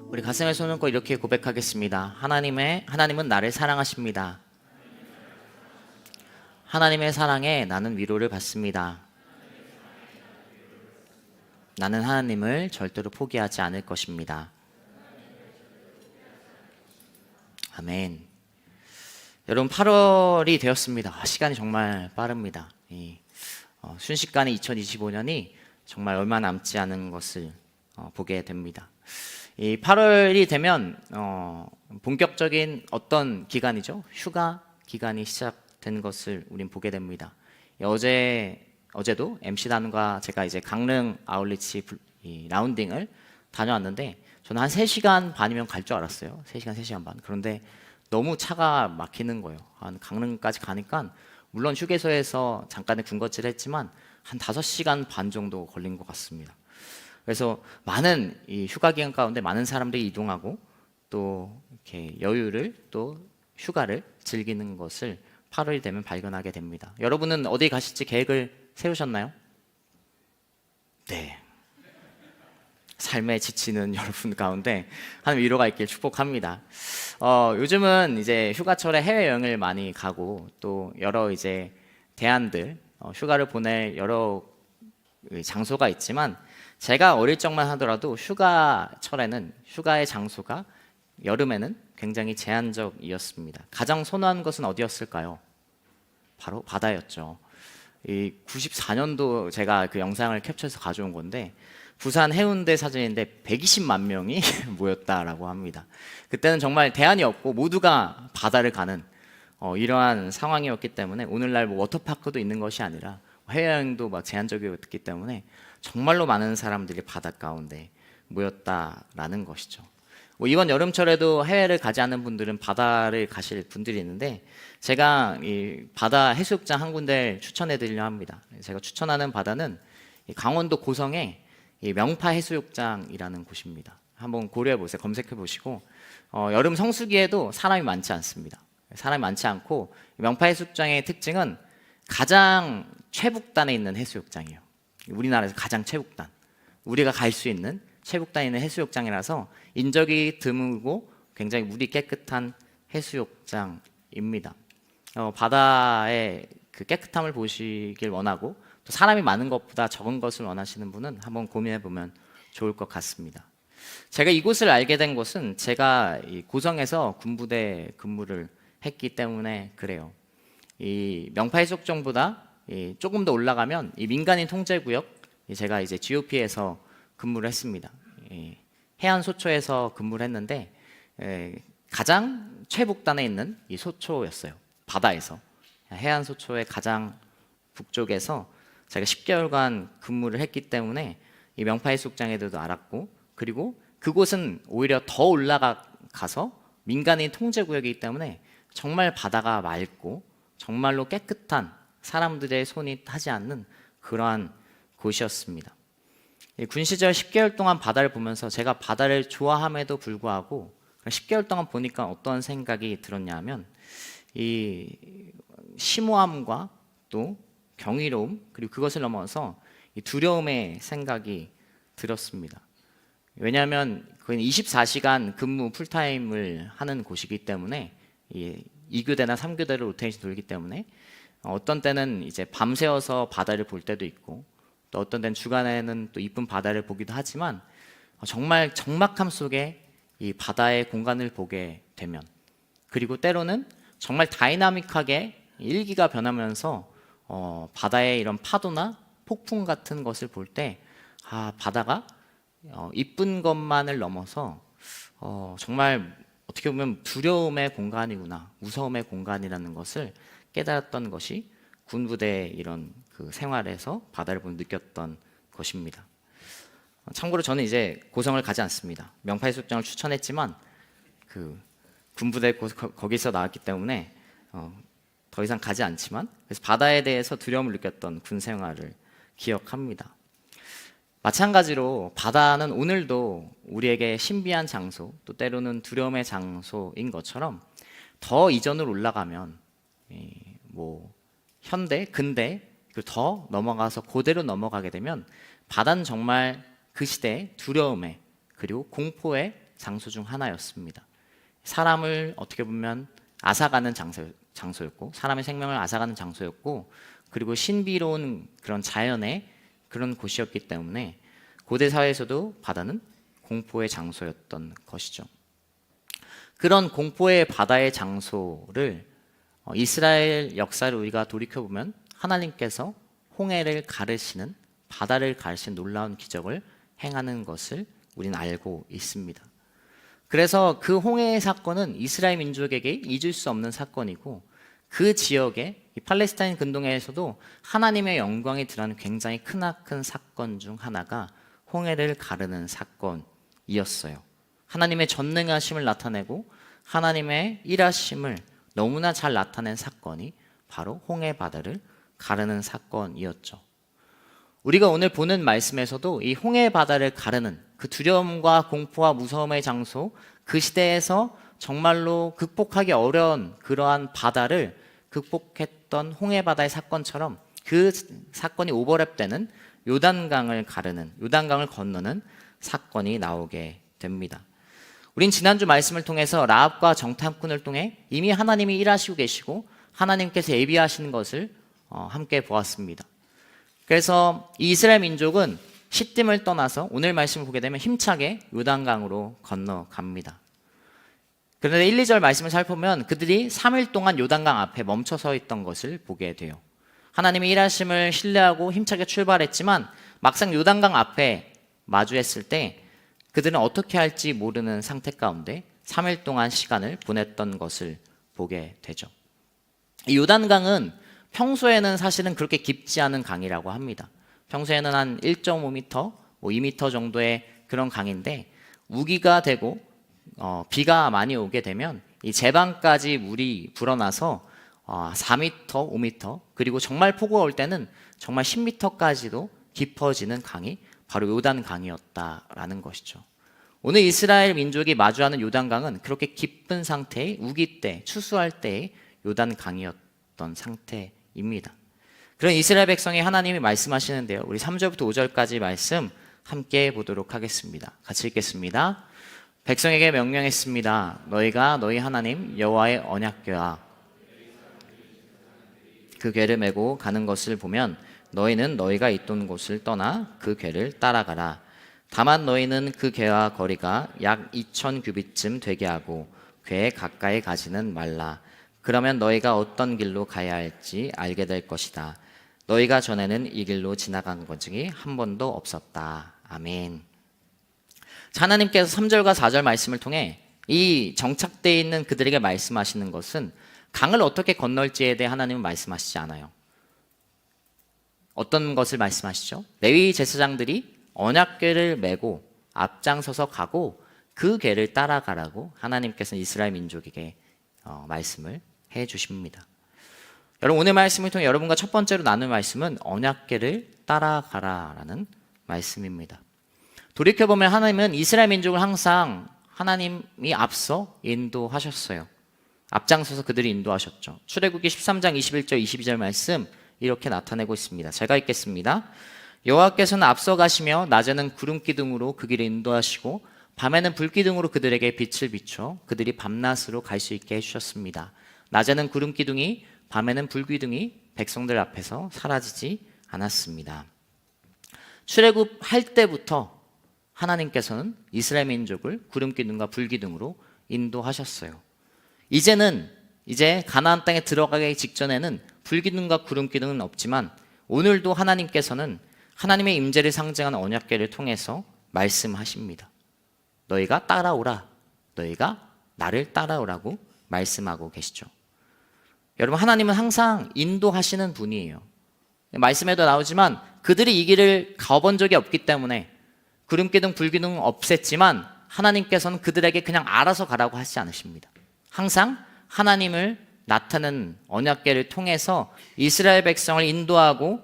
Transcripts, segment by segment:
우리 가슴에 손을 얹고 이렇게 고백하겠습니다. 하나님은 나를 사랑하십니다. 하나님의 사랑에 나는 위로를 받습니다. 나는 하나님을 절대로 포기하지 않을 것입니다. 아멘. 여러분, 8월이 되었습니다. 시간이 정말 빠릅니다. 순식간에 2025년이 정말 얼마 남지 않은 것을 보게 됩니다. 이 8월이 되면 본격적인 어떤 기간이죠? 휴가 기간이 시작된 것을 우린 보게 됩니다. 어제도 MC단과 제가 이제 강릉 아울리치 라운딩을 다녀왔는데 저는 한 3시간 반이면 갈 줄 알았어요. 3시간, 3시간 반. 그런데 너무 차가 막히는 거예요. 한 강릉까지 가니까 물론 휴게소에서 잠깐의 군것질을 했지만 한 5시간 반 정도 걸린 것 같습니다. 그래서 많은 이 휴가 기간 가운데 많은 사람들이 이동하고 또 이렇게 여유를 또 휴가를 즐기는 것을 8월이 되면 발견하게 됩니다. 여러분은 어디 가실지 계획을 세우셨나요? 네. 삶에 지치는 여러분 가운데 하나님 위로가 있길 축복합니다. 요즘은 이제 휴가철에 해외여행을 많이 가고 또 여러 이제 대안들 휴가를 보낼 여러 장소가 있지만 제가 어릴 적만 하더라도 휴가철에는 휴가의 장소가 여름에는 굉장히 제한적이었습니다. 가장 선호한 것은 어디였을까요? 바로 바다였죠. 이 94년도 제가 그 영상을 캡처해서 가져온 건데 부산 해운대 사진인데 120만 명이 모였다라고 합니다. 그때는 정말 대안이 없고 모두가 바다를 가는 이러한 상황이었기 때문에 오늘날 뭐 워터파크도 있는 것이 아니라 해외여행도 막 제한적이었기 때문에 정말로 많은 사람들이 바다 가운데 모였다라는 것이죠. 뭐 이번 여름철에도 해외를 가지 않은 분들은 바다를 가실 분들이 있는데 제가 이 바다 해수욕장 한 군데 추천해 드리려 합니다. 제가 추천하는 바다는 강원도 고성의 이 명파 해수욕장이라는 곳입니다. 한번 고려해 보세요. 검색해 보시고 여름 성수기에도 사람이 많지 않습니다. 사람이 많지 않고 명파 해수욕장의 특징은 가장 최북단에 있는 해수욕장이에요. 우리나라에서 가장 최북단, 우리가 갈 수 있는 최북단에 있는 해수욕장이라서 인적이 드물고 굉장히 물이 깨끗한 해수욕장입니다. 바다의 그 깨끗함을 보시길 원하고 또 사람이 많은 것보다 적은 것을 원하시는 분은 한번 고민해 보면 좋을 것 같습니다. 제가 이곳을 알게 된 것은 제가 이 고성에서 군부대 근무를 했기 때문에 그래요. 이 명파 해수욕장보다 조금 더 올라가면 이 민간인 통제구역, 제가 이제 GOP에서 근무를 했습니다. 해안 소초에서 근무를 했는데 가장 최북단에 있는 이 소초였어요. 바다에서 해안 소초의 가장 북쪽에서 제가 10개월간 근무를 했기 때문에 이 명파 해수욕장에 대해서도 알았고 그리고 그곳은 오히려 더 올라가서 민간인 통제구역이기 때문에 정말 바다가 맑고 정말로 깨끗한 사람들의 손이 타지 않는 그러한 곳이었습니다. 군 시절 10개월 동안 바다를 보면서 제가 바다를 좋아함에도 불구하고 10개월 동안 보니까 어떤 생각이 들었냐 하면 이 심오함과 또 경이로움 그리고 그것을 넘어서 이 두려움의 생각이 들었습니다. 왜냐하면 그건 24시간 근무 풀타임을 하는 곳이기 때문에 2교대나 3교대로 로테이션 돌기 때문에 어떤 때는 이제 밤새워서 바다를 볼 때도 있고 또 어떤 때는 주간에는 또 이쁜 바다를 보기도 하지만 정말 적막함 속에 이 바다의 공간을 보게 되면 그리고 때로는 정말 다이나믹하게 일기가 변하면서 바다의 이런 파도나 폭풍 같은 것을 볼 때 바다가 이쁜 것만을 넘어서 정말 어떻게 보면 두려움의 공간이구나, 무서움의 공간이라는 것을 깨달았던 것이 군부대의 이런 그 생활에서 바다를 보며 느꼈던 것입니다. 참고로 저는 이제 고성을 가지 않습니다. 명파 해수욕장을 추천했지만 그 군부대 거기서 나왔기 때문에 더 이상 가지 않지만 그래서 바다에 대해서 두려움을 느꼈던 군 생활을 기억합니다. 마찬가지로 바다는 오늘도 우리에게 신비한 장소 또 때로는 두려움의 장소인 것처럼 더 이전으로 올라가면 뭐 현대, 근대 그리고 더 넘어가서 고대로 넘어가게 되면 바다는 정말 그 시대의 두려움의 그리고 공포의 장소 중 하나였습니다. 사람을 어떻게 보면 앗아가는 장소였고, 사람의 생명을 앗아가는 장소였고, 그리고 신비로운 그런 자연의 그런 곳이었기 때문에 고대 사회에서도 바다는 공포의 장소였던 것이죠. 그런 공포의 바다의 장소를 이스라엘 역사를 우리가 돌이켜보면 하나님께서 홍해를 가르시는, 바다를 가르시는 놀라운 기적을 행하는 것을 우리는 알고 있습니다. 그래서 그 홍해의 사건은 이스라엘 민족에게 잊을 수 없는 사건이고, 그 지역의 이 팔레스타인 근동에서도 하나님의 영광이 드러나는 굉장히 크나큰 사건 중 하나가 홍해를 가르는 사건이었어요. 하나님의 전능하심을 나타내고 하나님의 일하심을 너무나 잘 나타낸 사건이 바로 홍해 바다를 가르는 사건이었죠. 우리가 오늘 보는 말씀에서도 이 홍해 바다를 가르는 그 두려움과 공포와 무서움의 장소, 그 시대에서 정말로 극복하기 어려운 그러한 바다를 극복했던 홍해 바다의 사건처럼 그 사건이 오버랩되는 요단강을 가르는, 요단강을 건너는 사건이 나오게 됩니다. 우린 지난주 말씀을 통해서 라합과 정탐꾼을 통해 이미 하나님이 일하시고 계시고 하나님께서 예비하시는 것을 함께 보았습니다. 그래서 이 이스라엘 민족은 시딤을 떠나서 오늘 말씀을 보게 되면 힘차게 요단강으로 건너갑니다. 그런데 1, 2절 말씀을 살펴보면 그들이 3일 동안 요단강 앞에 멈춰서 있던 것을 보게 돼요. 하나님의 일하심을 신뢰하고 힘차게 출발했지만 막상 요단강 앞에 마주했을 때 그들은 어떻게 할지 모르는 상태 가운데 3일 동안 시간을 보냈던 것을 보게 되죠. 이 요단강은 평소에는 사실은 그렇게 깊지 않은 강이라고 합니다. 평소에는 한 1.5m, 2m 정도의 그런 강인데 우기가 되고 비가 많이 오게 되면 이 제방까지 물이 불어나서 4m, 5m 그리고 정말 폭우가 올 때는 정말 10m까지도 깊어지는 강이 바로 요단강이었다라는 것이죠. 오늘 이스라엘 민족이 마주하는 요단강은 그렇게 깊은 상태의 우기 때, 추수할 때의 요단강이었던 상태입니다. 그런 이스라엘 백성이 하나님이 말씀하시는데요. 우리 3절부터 5절까지 말씀 함께 보도록 하겠습니다. 같이 읽겠습니다. 백성에게 명령했습니다. 너희가 너희 하나님 여호와의 언약궤와 그 궤를 메고 가는 것을 보면 너희는 너희가 있던 곳을 떠나 그 궤를 따라가라. 다만 너희는 그 궤와 거리가 약 2,000 규빗쯤 되게 하고 궤에 가까이 가지는 말라. 그러면 너희가 어떤 길로 가야 할지 알게 될 것이다. 너희가 전에는 이 길로 지나간 적이 한 번도 없었다. 아멘. 하나님께서 3절과 4절 말씀을 통해 이 정착되어 있는 그들에게 말씀하시는 것은 강을 어떻게 건널지에 대해 하나님은 말씀하시지 않아요. 어떤 것을 말씀하시죠? 레위 제사장들이 언약궤를 메고 앞장서서 가고 그 궤를 따라가라고 하나님께서는 이스라엘 민족에게 말씀을 해 주십니다. 여러분 오늘 말씀을 통해 여러분과 첫 번째로 나눌 말씀은 언약궤를 따라가라라는 말씀입니다. 돌이켜보면 하나님은 이스라엘 민족을 항상 하나님이 앞서 인도하셨어요. 앞장서서 그들이 인도하셨죠. 출애굽기 13장 21절 22절 말씀 이렇게 나타내고 있습니다. 제가 읽겠습니다. 여호와께서는 앞서 가시며 낮에는 구름 기둥으로 그 길을 인도하시고 밤에는 불 기둥으로 그들에게 빛을 비춰 그들이 밤낮으로 갈 수 있게 해주셨습니다. 낮에는 구름 기둥이 밤에는 불 기둥이 백성들 앞에서 사라지지 않았습니다. 출애굽할 때부터 하나님께서는 이스라엘 민족을 구름 기둥과 불 기둥으로 인도하셨어요. 이제 가나안 땅에 들어가기 직전에는 불 기둥과 구름 기둥은 없지만 오늘도 하나님께서는 하나님의 임재를 상징하는 언약궤를 통해서 말씀하십니다. 너희가 따라오라. 너희가 나를 따라오라고 말씀하고 계시죠. 여러분 하나님은 항상 인도하시는 분이에요. 말씀에도 나오지만 그들이 이 길을 가본 적이 없기 때문에 구름기둥 불기둥은 없앴지만 하나님께서는 그들에게 그냥 알아서 가라고 하시지 않으십니다. 항상 하나님을 나타내는 언약궤를 통해서 이스라엘 백성을 인도하고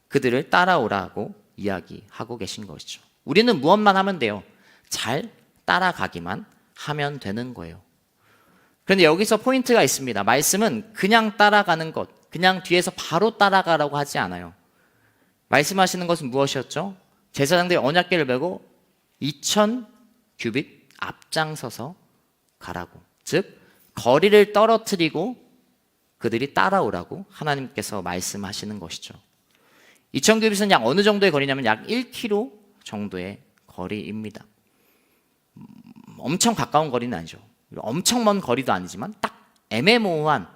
그들을 따라오라고 이야기하고 계신 것이죠. 우리는 무엇만 하면 돼요? 잘 따라가기만 하면 되는 거예요. 그런데 여기서 포인트가 있습니다. 말씀은 그냥 따라가는 것, 그냥 뒤에서 바로 따라가라고 하지 않아요. 말씀하시는 것은 무엇이었죠? 제사장들이 언약궤를 메고 2,000 규빗, 앞장서서 가라고, 즉 거리를 떨어뜨리고 그들이 따라오라고 하나님께서 말씀하시는 것이죠. 2,000규빗은 약 어느 정도의 거리냐면 약 1km 정도의 거리입니다. 엄청 가까운 거리는 아니죠. 엄청 먼 거리도 아니지만 딱 애매모호한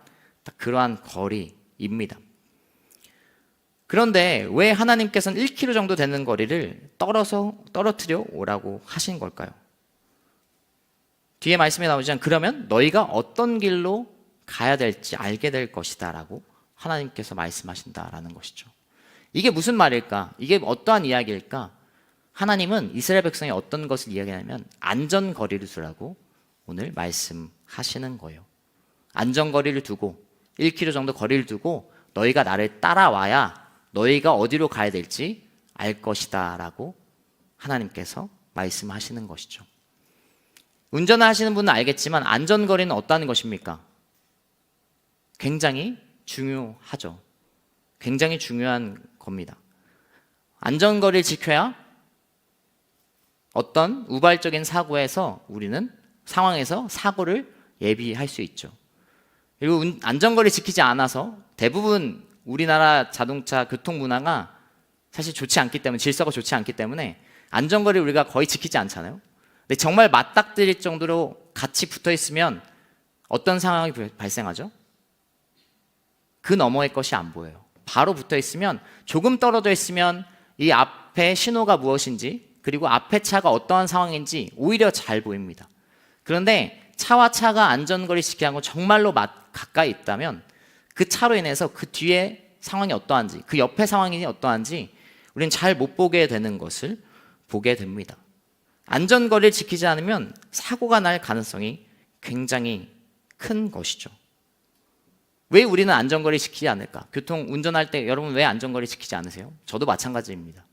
딱 그러한 거리입니다. 그런데 왜 하나님께서는 1km 정도 되는 거리를 떨어뜨려 오라고 하신 걸까요? 뒤에 말씀에 나오지만 그러면 너희가 어떤 길로 가야 될지 알게 될 것이다 라고 하나님께서 말씀하신다라는 것이죠. 이게 무슨 말일까? 이게 어떠한 이야기일까? 하나님은 이스라엘 백성이 어떤 것을 이야기하냐면 안전거리를 두라고 오늘 말씀하시는 거예요. 안전거리를 두고 1km 정도 거리를 두고 너희가 나를 따라와야 너희가 어디로 가야 될지 알 것이다 라고 하나님께서 말씀하시는 것이죠. 운전을 하시는 분은 알겠지만 안전거리는 어떠한 것입니까? 굉장히 중요하죠. 굉장히 중요한 겁니다. 안전거리를 지켜야 어떤 우발적인 상황에서 사고를 예비할 수 있죠. 그리고 안전거리 지키지 않아서 대부분 우리나라 자동차 교통 문화가 사실 좋지 않기 때문에, 질서가 좋지 않기 때문에 안전거리 우리가 거의 지키지 않잖아요. 근데 정말 맞닥뜨릴 정도로 같이 붙어 있으면 어떤 상황이 발생하죠? 그 너머의 것이 안 보여요. 바로 붙어 있으면, 조금 떨어져 있으면 이 앞에 신호가 무엇인지, 그리고 앞에 차가 어떠한 상황인지 오히려 잘 보입니다. 그런데 차와 차가 안전거리 지키지 않고 정말로 가까이 있다면 그 차로 인해서 그 뒤에 상황이 어떠한지, 그 옆에 상황이 어떠한지 우리는 잘 못 보게 되는 것을 보게 됩니다. 안전거리를 지키지 않으면 사고가 날 가능성이 굉장히 큰 것이죠. 왜 우리는 안전거리 지키지 않을까? 운전할 때 여러분 왜 안전거리 지키지 않으세요? 저도 마찬가지입니다.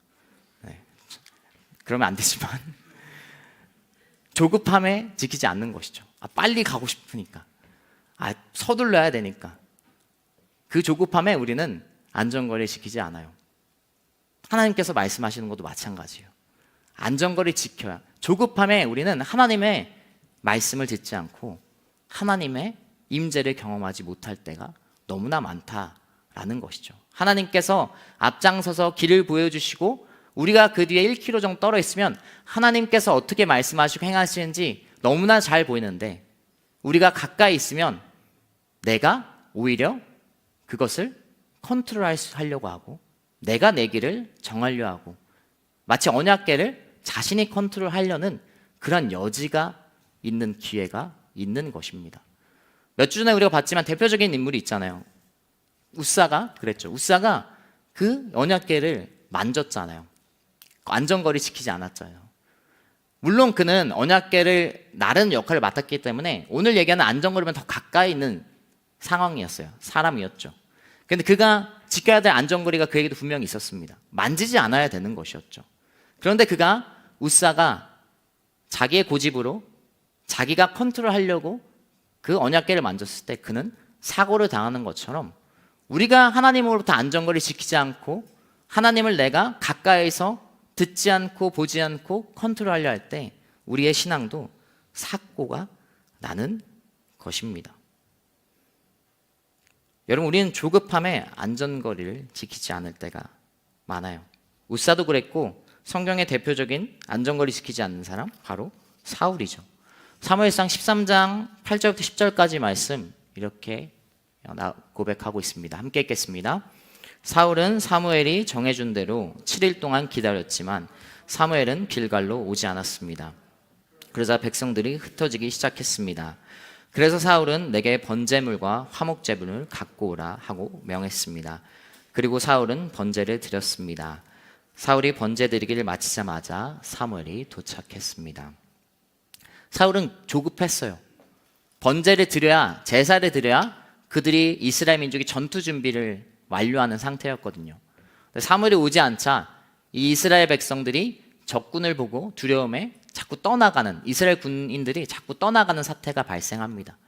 네. 그러면 안 되지만 조급함에 지키지 않는 것이죠. 빨리 가고 싶으니까, 서둘러야 되니까. 그 조급함에 우리는 안전거리 지키지 않아요. 하나님께서 말씀하시는 것도 마찬가지예요. 안전거리 지켜야. 조급함에 우리는 하나님의 말씀을 듣지 않고 하나님의 임재를 경험하지 못할 때가 너무나 많다라는 것이죠. 하나님께서 앞장서서 길을 보여주시고 우리가 그 뒤에 1km 정도 떨어 있으면 하나님께서 어떻게 말씀하시고 행하시는지 너무나 잘 보이는데, 우리가 가까이 있으면 내가 오히려 그것을 컨트롤하려고 하고 내가 내 길을 정하려 하고 마치 언약궤를 자신이 컨트롤하려는 그런 여지가 있는 기회가 있는 것입니다. 몇 주 전에 우리가 봤지만 대표적인 인물이 있잖아요. 우사가 그랬죠. 우사가 그 언약궤를 만졌잖아요. 안전거리 지키지 않았잖아요. 물론 그는 언약궤를 나르는 역할을 맡았기 때문에 오늘 얘기하는 안전거리면 더 가까이 있는 상황이었어요. 사람이었죠. 그런데 그가 지켜야 될 안전거리가 그에게도 분명히 있었습니다. 만지지 않아야 되는 것이었죠. 그런데 우사가 자기의 고집으로 자기가 컨트롤하려고 그 언약궤를 만졌을 때 그는 사고를 당하는 것처럼 우리가 하나님으로부터 안전거리 지키지 않고 하나님을 내가 가까이서 듣지 않고 보지 않고 컨트롤하려 할 때 우리의 신앙도 사고가 나는 것입니다. 여러분, 우리는 조급함에 안전거리를 지키지 않을 때가 많아요. 우사도 그랬고 성경의 대표적인 안전거리 지키지 않는 사람 바로 사울이죠. 사무엘상 13장 8절부터 10절까지 말씀 이렇게 고백하고 있습니다. 함께 읽겠습니다. 사울은 사무엘이 정해준 대로 7일 동안 기다렸지만 사무엘은 길갈로 오지 않았습니다. 그러자 백성들이 흩어지기 시작했습니다. 그래서 사울은 내게 번제물과 화목제물을 갖고 오라 하고 명했습니다. 그리고 사울은 번제를 드렸습니다. 사울이 번제 드리기를 마치자마자 사무엘이 도착했습니다. 사울은 조급했어요. 번제를 드려야, 제사를 드려야 그들이 이스라엘 민족이 전투 준비를 완료하는 상태였거든요. 사무엘이 오지 않자 이 이스라엘 백성들이 적군을 보고 두려움에 자꾸 떠나가는, 이스라엘 군인들이 자꾸 떠나가는 사태가 발생합니다.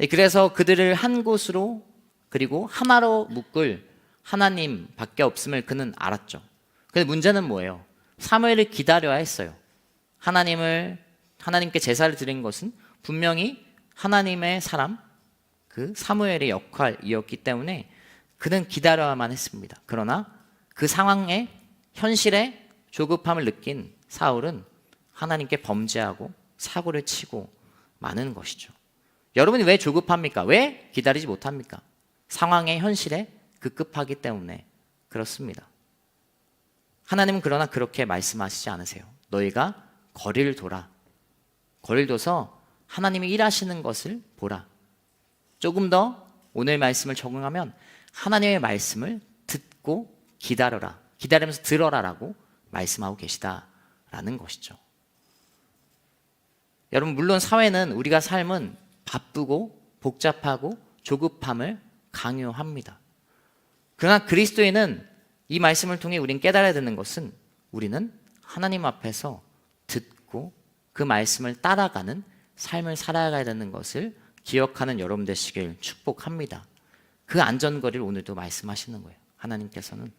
그래서 그들을 한 곳으로, 그리고 하나로 묶을 하나님밖에 없음을 그는 알았죠. 근데 문제는 뭐예요? 사무엘을 기다려야 했어요. 하나님을 하나님께 제사를 드린 것은 분명히 하나님의 사람, 그 사무엘의 역할이었기 때문에 그는 기다려야만 했습니다. 그러나 그 상황에 현실에 조급함을 느낀 사울은 하나님께 범죄하고 사고를 치고 마는 것이죠. 여러분이 왜 조급합니까? 왜 기다리지 못합니까? 상황의 현실에 급급하기 때문에 그렇습니다. 하나님은 그러나 그렇게 말씀하시지 않으세요. 너희가 거리를 둬라. 거리를 둬서 하나님이 일하시는 것을 보라. 조금 더 오늘 말씀을 적용하면 하나님의 말씀을 듣고 기다려라. 기다리면서 들어라라고 말씀하고 계시다라는 것이죠. 여러분, 물론 사회는 우리가 삶은 바쁘고 복잡하고 조급함을 강요합니다. 그러나 그리스도인은 이 말씀을 통해 우린 깨달아야 되는 것은 우리는 하나님 앞에서 듣고 그 말씀을 따라가는 삶을 살아가야 되는 것을 기억하는 여러분 되시길 축복합니다. 그 안전거리를 오늘도 말씀하시는 거예요. 하나님께서는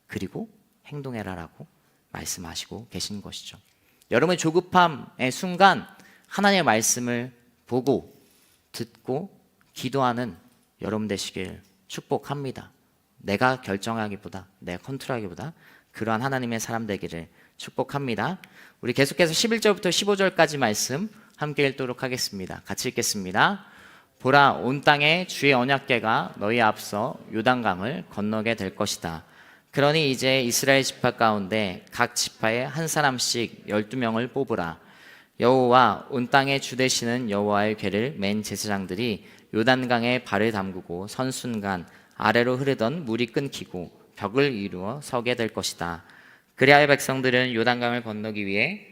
그리고 행동해라라고 말씀하시고 계신 것이죠. 여러분의 조급함의 순간 하나님의 말씀을 보고 듣고 기도하는 여러분 되시길 축복합니다. 내가 결정하기보다, 내가 컨트롤하기보다 그러한 하나님의 사람 되기를 축복합니다. 우리 계속해서 11절부터 15절까지 말씀 함께 읽도록 하겠습니다. 같이 읽겠습니다. 보라, 온 땅에 주의 언약궤가 너희 앞서 요단강을 건너게 될 것이다. 그러니 이제 이스라엘 지파 가운데 각 지파에 한 사람씩 12명을 뽑으라. 여호와 온 땅에 주 되시는 여호와의 궤를 맨 제사장들이 요단강에 발을 담그고 선 순간 아래로 흐르던 물이 끊기고 벽을 이루어 서게 될 것이다. 그리하여 백성들은 요단강을 건너기 위해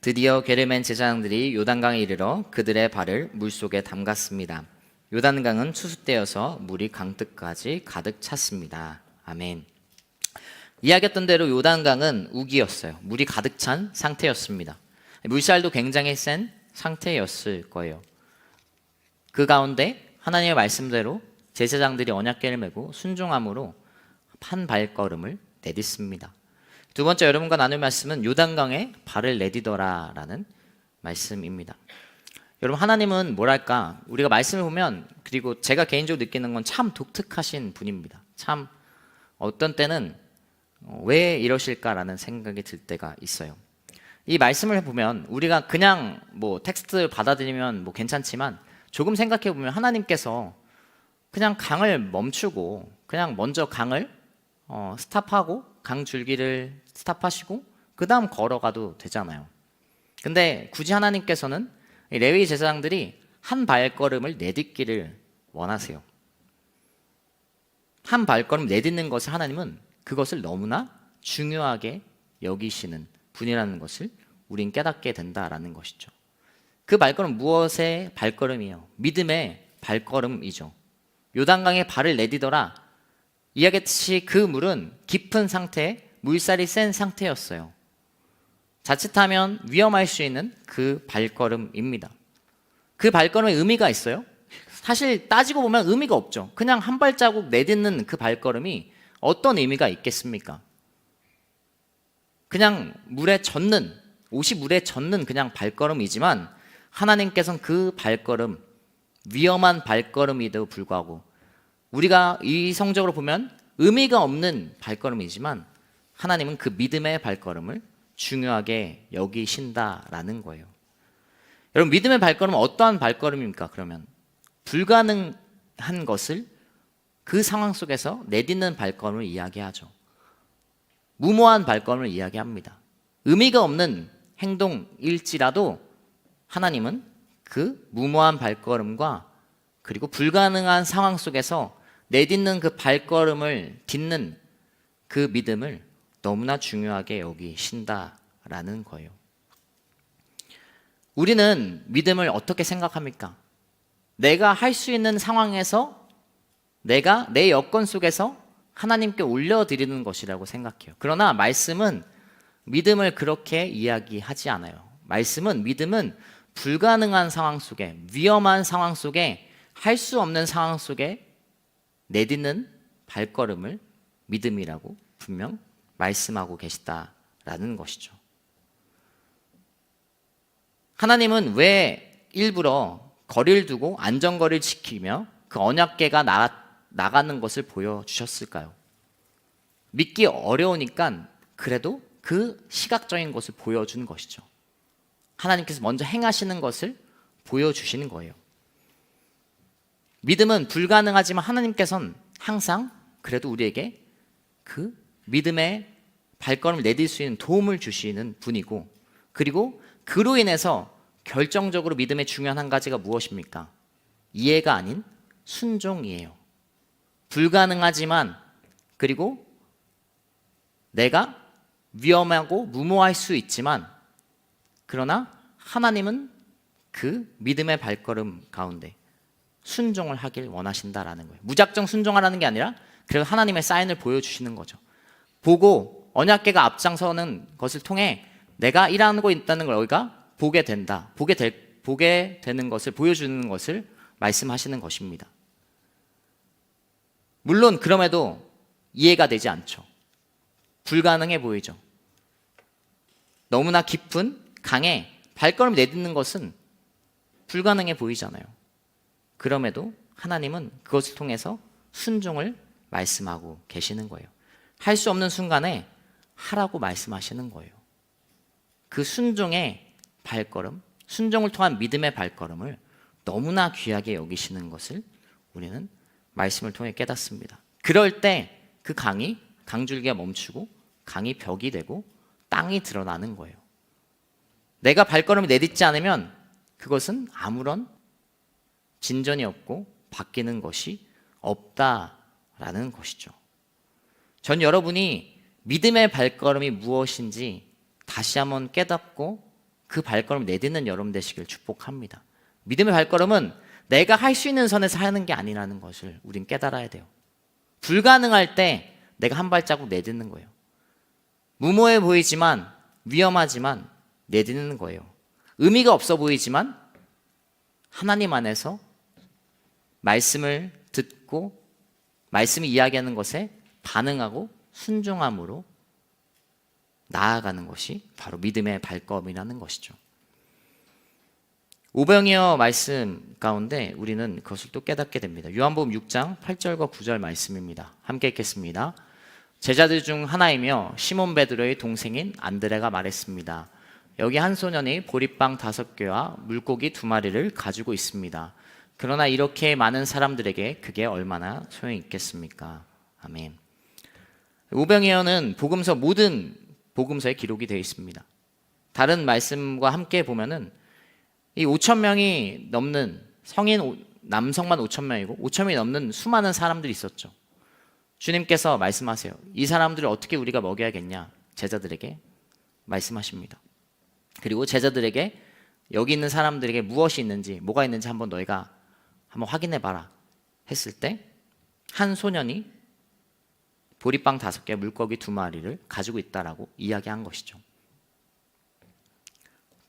드디어 궤를 맨 제사장들이 요단강에 이르러 그들의 발을 물속에 담갔습니다. 요단강은 추수때여서 물이 강뜰까지 가득 찼습니다. 아멘. 이야기했던 대로 요단강은 우기였어요. 물이 가득 찬 상태였습니다. 물살도 굉장히 센 상태였을 거예요. 그 가운데 하나님의 말씀대로 제사장들이 언약궤를 메고 순종함으로 한 발걸음을 내딛습니다. 두 번째 여러분과 나눌 말씀은 요단강에 발을 내디더라라는 말씀입니다. 여러분, 하나님은 뭐랄까, 우리가 말씀을 보면, 그리고 제가 개인적으로 느끼는 건 참 독특하신 분입니다. 참 어떤 때는 왜 이러실까라는 생각이 들 때가 있어요. 이 말씀을 보면 우리가 그냥 뭐 텍스트를 받아들이면 뭐 괜찮지만 조금 생각해 보면 하나님께서 그냥 강을 멈추고 그냥 먼저 강을 스탑하고 강 줄기를 스탑하시고 그 다음 걸어가도 되잖아요. 근데 굳이 하나님께서는 레위 제사장들이 한 발걸음을 내딛기를 원하세요. 한 발걸음 내딛는 것을 하나님은 그것을 너무나 중요하게 여기시는 분이라는 것을 우린 깨닫게 된다라는 것이죠. 그 발걸음, 무엇의 발걸음이에요? 믿음의 발걸음이죠. 요단강에 발을 내디더라. 이야기했듯이 그 물은 깊은 상태, 물살이 센 상태였어요. 자칫하면 위험할 수 있는 그 발걸음입니다. 그 발걸음에 의미가 있어요? 사실 따지고 보면 의미가 없죠. 그냥 한 발자국 내딛는 그 발걸음이 어떤 의미가 있겠습니까? 그냥 물에 젖는, 옷이 물에 젖는 그냥 발걸음이지만 하나님께서는 그 발걸음, 위험한 발걸음에도 불구하고 우리가 이성적으로 보면 의미가 없는 발걸음이지만 하나님은 그 믿음의 발걸음을 중요하게 여기신다라는 거예요. 여러분, 믿음의 발걸음은 어떠한 발걸음입니까? 그러면 불가능한 것을 그 상황 속에서 내딛는 발걸음을 이야기하죠. 무모한 발걸음을 이야기합니다. 의미가 없는 행동일지라도 하나님은 그 무모한 발걸음과 그리고 불가능한 상황 속에서 내딛는 그 발걸음을 딛는 그 믿음을 너무나 중요하게 여기신다라는 거예요. 우리는 믿음을 어떻게 생각합니까? 내가 할 수 있는 상황에서 내가 내 여건 속에서 하나님께 올려드리는 것이라고 생각해요. 그러나 말씀은 믿음을 그렇게 이야기하지 않아요. 믿음은 불가능한 상황 속에, 위험한 상황 속에, 할 수 없는 상황 속에 내딛는 발걸음을 믿음이라고 분명 말씀하고 계시다라는 것이죠. 하나님은 왜 일부러 거리를 두고 안전거리를 지키며 그 언약궤가 나가는 것을 보여주셨을까요? 믿기 어려우니까 그래도 그 시각적인 것을 보여주는 것이죠. 하나님께서 먼저 행하시는 것을 보여주시는 거예요. 믿음은 불가능하지만 하나님께서는 항상 그래도 우리에게 그 믿음의 발걸음을 내딜 수 있는 도움을 주시는 분이고, 그리고 그로 인해서 결정적으로 믿음의 중요한 한 가지가 무엇입니까? 이해가 아닌 순종이에요. 불가능하지만, 그리고 내가 위험하고 무모할 수 있지만, 그러나 하나님은 그 믿음의 발걸음 가운데 순종을 하길 원하신다라는 거예요. 무작정 순종하라는 게 아니라 그래서 하나님의 사인을 보여주시는 거죠. 보고 언약궤가 앞장서는 것을 통해 내가 일하고 있다는 걸 너희가 보게 된다. 보게 되는 것을 보여주는 것을 말씀하시는 것입니다. 물론 그럼에도 이해가 되지 않죠. 불가능해 보이죠. 너무나 깊은 강에 발걸음 내딛는 것은 불가능해 보이잖아요. 그럼에도 하나님은 그것을 통해서 순종을 말씀하고 계시는 거예요. 할 수 없는 순간에 하라고 말씀하시는 거예요. 그 순종의 발걸음, 순종을 통한 믿음의 발걸음을 너무나 귀하게 여기시는 것을 우리는 말씀을 통해 깨닫습니다. 그럴 때 그 강줄기가 멈추고 강이 벽이 되고 땅이 드러나는 거예요. 내가 발걸음을 내딛지 않으면 그것은 아무런 진전이 없고 바뀌는 것이 없다라는 것이죠. 전 여러분이 믿음의 발걸음이 무엇인지 다시 한번 깨닫고 그 발걸음을 내딛는 여러분 되시길 축복합니다. 믿음의 발걸음은 내가 할 수 있는 선에서 하는 게 아니라는 것을 우린 깨달아야 돼요. 불가능할 때 내가 한 발자국 내딛는 거예요. 무모해 보이지만 위험하지만 내딛는 거예요. 의미가 없어 보이지만 하나님 안에서 말씀을 듣고 말씀이 이야기하는 것에 반응하고 순종함으로 나아가는 것이 바로 믿음의 발걸음이라는 것이죠. 오병이어 말씀 가운데 우리는 그것을 또 깨닫게 됩니다. 요한복음 6장 8절과 9절 말씀입니다. 함께 읽겠습니다. 제자들 중 하나이며 시몬 베드로의 동생인 안드레가 말했습니다. 여기 한 소년이 보리빵 5개와 물고기 2마리를 가지고 있습니다. 그러나 이렇게 많은 사람들에게 그게 얼마나 소용이 있겠습니까? 아멘. 오병이어는 복음서 모든 복음서에 기록이 되어 있습니다. 다른 말씀과 함께 보면은 이 5천 명이 넘는 성인 남성만 5천 명이고 5천 명이 넘는 수많은 사람들이 있었죠. 주님께서 말씀하세요. 이 사람들을 어떻게 우리가 먹여야겠냐? 제자들에게 말씀하십니다. 그리고 제자들에게 여기 있는 사람들에게 무엇이 있는지, 뭐가 있는지 한번 너희가 한번 확인해 봐라 했을 때 한 소년이 보리빵 5개, 물고기 2마리를 가지고 있다라고 이야기한 것이죠.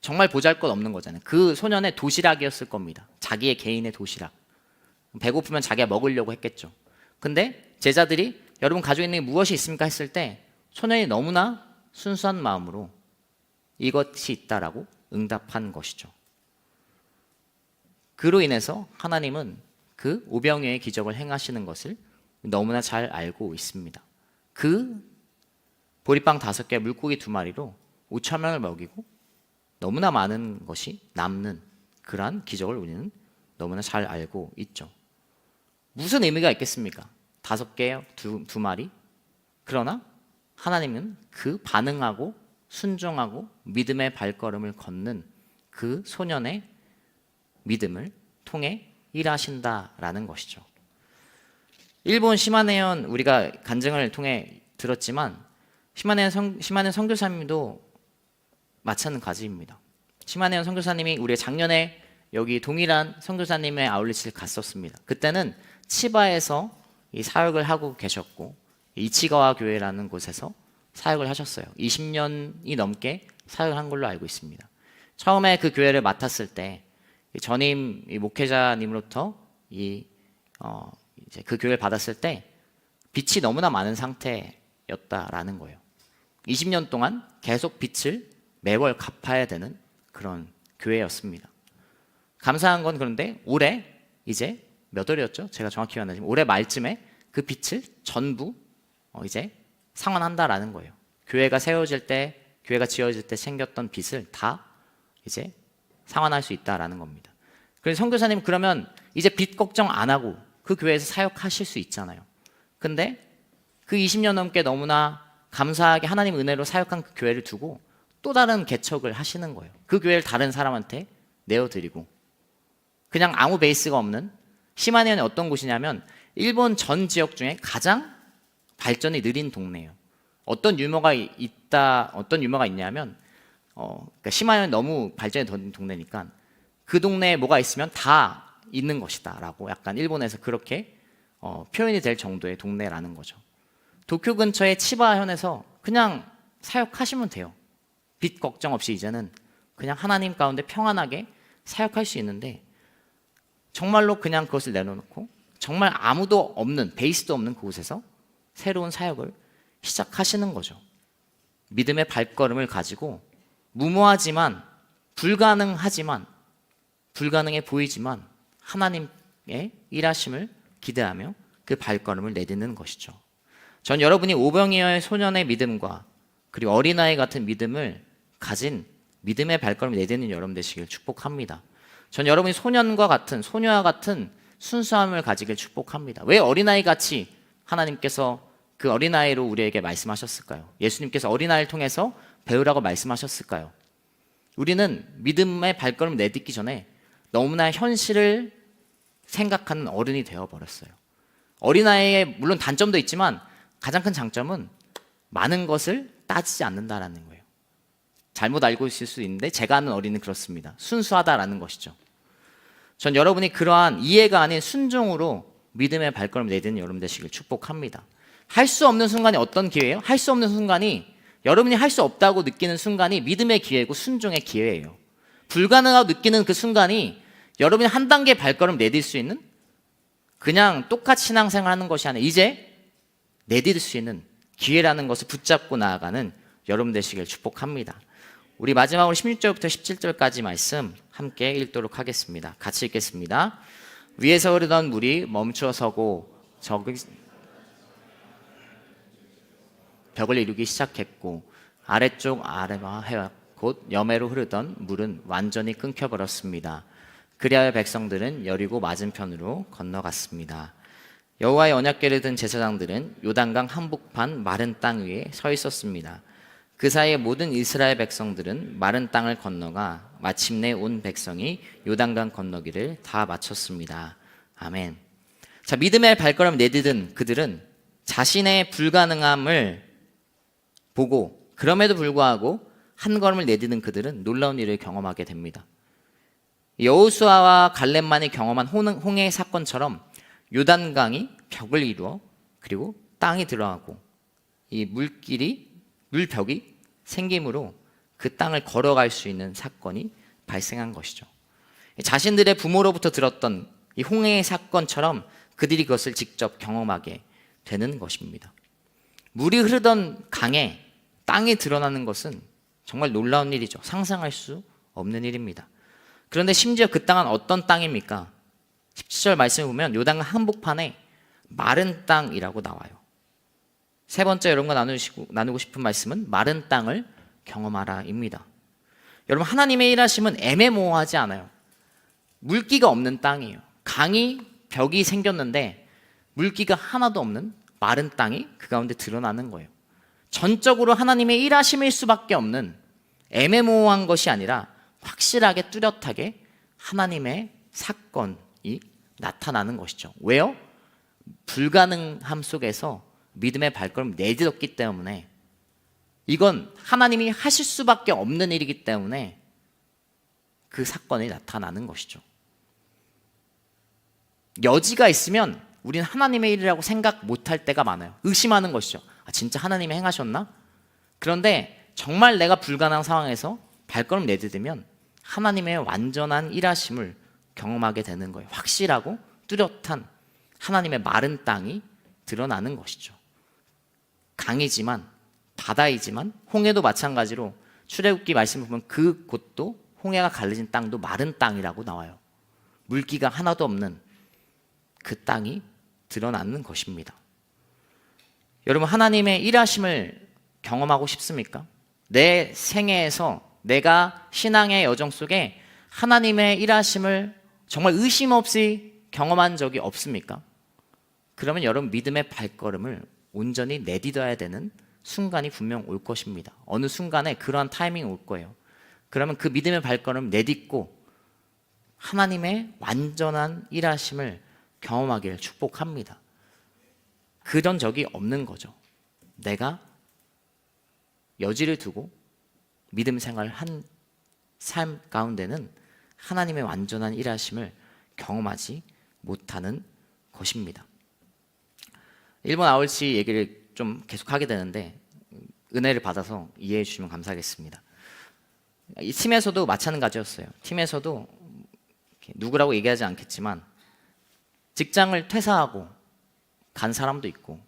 정말 보잘것없는 거잖아요. 그 소년의 도시락이었을 겁니다. 자기의 개인의 도시락. 배고프면 자기가 먹으려고 했겠죠. 근데 제자들이 여러분 가지고 있는 게 무엇이 있습니까 했을 때 소년이 너무나 순수한 마음으로 이것이 있다라고 응답한 것이죠. 그로 인해서 하나님은 그 오병이어의 기적을 행하시는 것을 너무나 잘 알고 있습니다. 그 보리빵 5개, 물고기 2마리로 5천 명을 먹이고 너무나 많은 것이 남는 그러한 기적을 우리는 너무나 잘 알고 있죠. 무슨 의미가 있겠습니까? 5개, 2마리? 그러나 하나님은 그 반응하고 순종하고 믿음의 발걸음을 걷는 그 소년의 믿음을 통해 일하신다라는 것이죠. 일본 시마네현 우리가 간증을 통해 들었지만 시마네현 선교사님도 마찬가지입니다. 시마네현 선교사님이 우리 작년에 여기 동일한 선교사님의 아울렛을 갔었습니다. 그때는 치바에서 이 사역을 하고 계셨고 이치가와 교회라는 곳에서 사역을 하셨어요. 20년이 넘게 사역을 한 걸로 알고 있습니다. 처음에 그 교회를 맡았을 때 전임 목회자님으로부터 이제 그 교회를 받았을 때 빚이 너무나 많은 상태였다라는 거예요. 20년 동안 계속 빚을 매월 갚아야 되는 그런 교회였습니다. 감사한 건 그런데 올해 이제 몇 월이었죠? 제가 정확히 기억 안 나지만 올해 말쯤에 그 빚을 전부 이제 상환한다라는 거예요. 교회가 세워질 때, 교회가 지어질 때 생겼던 빚을 다 이제 상환할 수 있다라는 겁니다. 그래서 선교사님 그러면 이제 빚 걱정 안 하고 그 교회에서 사역하실 수 있잖아요. 근데 그 20년 넘게 너무나 감사하게 하나님 은혜로 사역한 그 교회를 두고 또 다른 개척을 하시는 거예요. 그 교회를 다른 사람한테 내어드리고 그냥 아무 베이스가 없는 시마니아는 어떤 곳이냐면 일본 전 지역 중에 가장 발전이 느린 동네예요. 어떤 유머가 있냐면 그러니까 시마니아는 너무 발전이 된 동네니까 그 동네에 뭐가 있으면 다 있는 것이다 라고 약간 일본에서 그렇게 표현이 될 정도의 동네라는 거죠. 도쿄 근처의 치바현에서 그냥 사역하시면 돼요. 빚 걱정 없이 이제는 그냥 하나님 가운데 평안하게 사역할 수 있는데 정말로 그냥 그것을 내려놓고 정말 아무도 없는 베이스도 없는 그곳에서 새로운 사역을 시작하시는 거죠. 믿음의 발걸음을 가지고 무모하지만 불가능해 보이지만 하나님의 일하심을 기대하며 그 발걸음을 내딛는 것이죠. 전 여러분이 오병이어의 소년의 믿음과 그리고 어린아이 같은 믿음을 가진 믿음의 발걸음을 내딛는 여러분 되시길 축복합니다. 전 여러분이 소년과 같은 소녀와 같은 순수함을 가지길 축복합니다. 왜 어린아이 같이 하나님께서 그 어린아이로 우리에게 말씀하셨을까요? 예수님께서 어린아이를 통해서 배우라고 말씀하셨을까요? 우리는 믿음의 발걸음을 내딛기 전에 너무나 현실을 생각하는 어른이 되어버렸어요. 어린아이의 물론 단점도 있지만 가장 큰 장점은 많은 것을 따지지 않는다라는 거예요. 잘못 알고 있을 수 있는데 제가 아는 어린이는 그렇습니다. 순수하다라는 것이죠. 전 여러분이 그러한 이해가 아닌 순종으로 믿음의 발걸음을 내딛는 여러분 되시길 축복합니다. 할 수 없는 순간이 어떤 기회예요? 할 수 없는 순간이 여러분이 할 수 없다고 느끼는 순간이 믿음의 기회고 순종의 기회예요. 불가능하고 느끼는 그 순간이 여러분이 한 단계 발걸음 내딜 수 있는 그냥 똑같이 신앙생활하는 것이 아니라 이제 내딜 수 있는 기회라는 것을 붙잡고 나아가는 여러분 되시길 축복합니다. 우리 마지막으로 16절부터 17절까지 말씀 함께 읽도록 하겠습니다. 같이 읽겠습니다. 위에서 흐르던 물이 멈추어 서고 벽을 이루기 시작했고 아래쪽 아래와 곧 여매로 흐르던 물은 완전히 끊겨버렸습니다. 그리하여 백성들은 여리고 맞은편으로 건너갔습니다. 여호와의 언약궤를 든 제사장들은 요단강 한복판 마른 땅 위에 서 있었습니다. 그 사이에 모든 이스라엘 백성들은 마른 땅을 건너가 마침내 온 백성이 요단강 건너기를 다 마쳤습니다. 아멘. 자, 믿음의 발걸음 내디딘 그들은 자신의 불가능함을 보고 그럼에도 불구하고 한 걸음을 내딛는 그들은 놀라운 일을 경험하게 됩니다. 여호수아와 갈렙만이 경험한 홍해 사건처럼 요단강이 벽을 이루어 그리고 땅이 들어가고 이 물벽이 생김으로 그 땅을 걸어갈 수 있는 사건이 발생한 것이죠. 자신들의 부모로부터 들었던 이 홍해의 사건처럼 그들이 그것을 직접 경험하게 되는 것입니다. 물이 흐르던 강에 땅이 드러나는 것은 정말 놀라운 일이죠. 상상할 수 없는 일입니다. 그런데 심지어 그 땅은 어떤 땅입니까? 17절 말씀을 보면 요단강 한복판에 마른 땅이라고 나와요. 세 번째 여러분과 나누고 싶은 말씀은 마른 땅을 경험하라입니다. 여러분, 하나님의 일하심은 애매모호하지 않아요. 물기가 없는 땅이에요. 벽이 생겼는데 물기가 하나도 없는 마른 땅이 그 가운데 드러나는 거예요. 전적으로 하나님의 일하심일 수밖에 없는 애매모호한 것이 아니라 확실하게 뚜렷하게 하나님의 사건이 나타나는 것이죠. 왜요? 불가능함 속에서 믿음의 발걸음을 내딛었기 때문에, 이건 하나님이 하실 수밖에 없는 일이기 때문에 그 사건이 나타나는 것이죠. 여지가 있으면 우리는 하나님의 일이라고 생각 못할 때가 많아요. 의심하는 것이죠. 진짜 하나님이 행하셨나? 그런데 정말 내가 불가능한 상황에서 발걸음 내딛으면 하나님의 완전한 일하심을 경험하게 되는 거예요. 확실하고 뚜렷한 하나님의 마른 땅이 드러나는 것이죠. 강이지만 바다이지만 홍해도 마찬가지로 출애굽기 말씀을 보면 그곳도 홍해가 갈라진 땅도 마른 땅이라고 나와요. 물기가 하나도 없는 그 땅이 드러나는 것입니다. 여러분, 하나님의 일하심을 경험하고 싶습니까? 내 생애에서 내가 신앙의 여정 속에 하나님의 일하심을 정말 의심 없이 경험한 적이 없습니까? 그러면 여러분, 믿음의 발걸음을 온전히 내딛어야 되는 순간이 분명 올 것입니다. 어느 순간에 그러한 타이밍이 올 거예요. 그러면 그 믿음의 발걸음을 내딛고 하나님의 완전한 일하심을 경험하기를 축복합니다. 그런 적이 없는 거죠. 내가 여지를 두고 믿음 생활을 한 삶 가운데는 하나님의 완전한 일하심을 경험하지 못하는 것입니다. 일본 아울치 얘기를 좀 계속하게 되는데 은혜를 받아서 이해해 주시면 감사하겠습니다. 이 팀에서도 마찬가지였어요. 팀에서도 누구라고 얘기하지 않겠지만 직장을 퇴사하고 간 사람도 있고,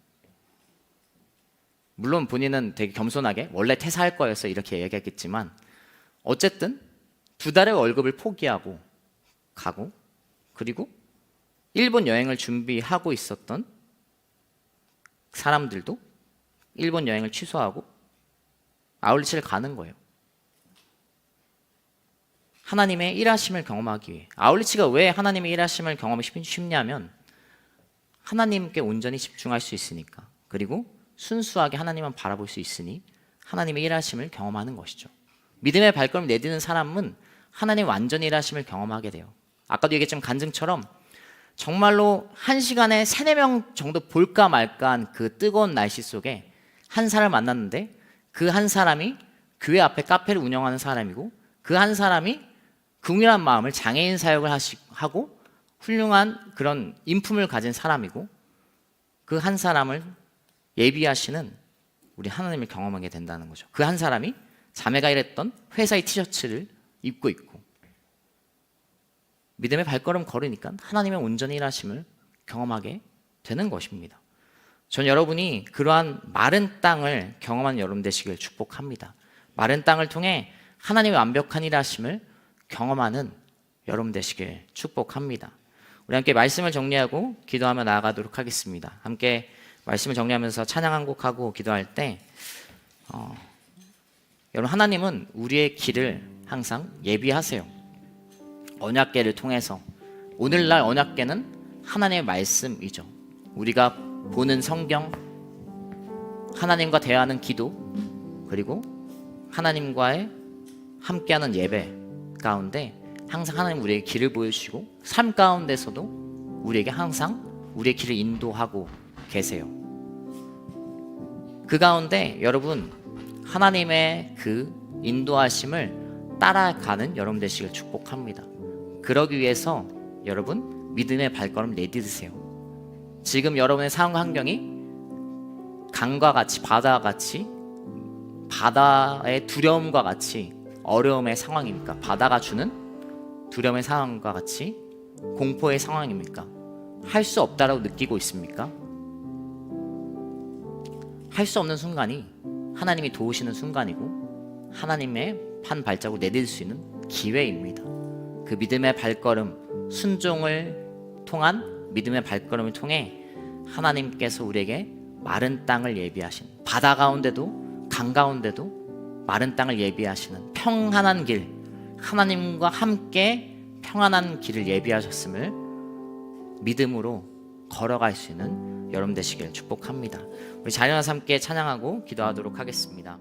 물론 본인은 되게 겸손하게 원래 퇴사할 거였어 이렇게 얘기했겠지만 어쨌든 2달의 월급을 포기하고 가고, 그리고 일본 여행을 준비하고 있었던 사람들도 일본 여행을 취소하고 아울리치를 가는 거예요. 하나님의 일하심을 경험하기 위해. 아울리치가 왜 하나님의 일하심을 경험하기 쉽냐면 하나님께 온전히 집중할 수 있으니까, 그리고 순수하게 하나님만 바라볼 수 있으니 하나님의 일하심을 경험하는 것이죠. 믿음의 발걸음을 내딛는 사람은 하나님 완전히 일하심을 경험하게 돼요. 아까도 얘기했지만 간증처럼 정말로 1시간에 3-4명 정도 볼까 말까한 그 뜨거운 날씨 속에 한 사람을 만났는데 그 한 사람이 교회 앞에 카페를 운영하는 사람이고, 그 한 사람이 긍휼한 마음을 장애인 사역을 하고 훌륭한 그런 인품을 가진 사람이고, 그 한 사람을 예비하시는 우리 하나님을 경험하게 된다는 거죠. 그 한 사람이 자매가 일했던 회사의 티셔츠를 입고 있고, 믿음의 발걸음 걸으니까 하나님의 온전히 일하심을 경험하게 되는 것입니다. 전 여러분이 그러한 마른 땅을 경험한 여러분 되시길 축복합니다. 마른 땅을 통해 하나님의 완벽한 일하심을 경험하는 여러분 되시길 축복합니다. 우리 함께 말씀을 정리하고 기도하며 나아가도록 하겠습니다. 함께 말씀을 정리하면서 찬양 한 곡하고 기도할 때 여러분, 하나님은 우리의 길을 항상 예비하세요. 언약궤를 통해서. 오늘날 언약궤는 하나님의 말씀이죠. 우리가 보는 성경, 하나님과 대화하는 기도, 그리고 하나님과의 함께하는 예배 가운데 항상 하나님 우리에게 길을 보여주시고 삶 가운데서도 우리에게 항상 우리의 길을 인도하고 계세요. 그 가운데 여러분, 하나님의 그 인도하심을 따라가는 여러분 되시길 축복합니다. 그러기 위해서 여러분 믿음의 발걸음 내딛으세요. 지금 여러분의 상황 환경이 강과 같이, 바다와 같이, 바다의 두려움과 같이 어려움의 상황입니까? 바다가 주는 두려움의 상황과 같이 공포의 상황입니까? 할 수 없다라고 느끼고 있습니까? 할 수 없는 순간이 하나님이 도우시는 순간이고 하나님의 한 발자국 내딛을 수 있는 기회입니다. 그 믿음의 발걸음, 순종을 통한 믿음의 발걸음을 통해 하나님께서 우리에게 마른 땅을 예비하신, 바다 가운데도 강 가운데도 마른 땅을 예비하시는 평안한 길, 하나님과 함께 평안한 길을 예비하셨음을 믿음으로 걸어갈 수 있는 여러분 되시길 축복합니다. 우리 자녀와 함께 찬양하고 기도하도록 하겠습니다.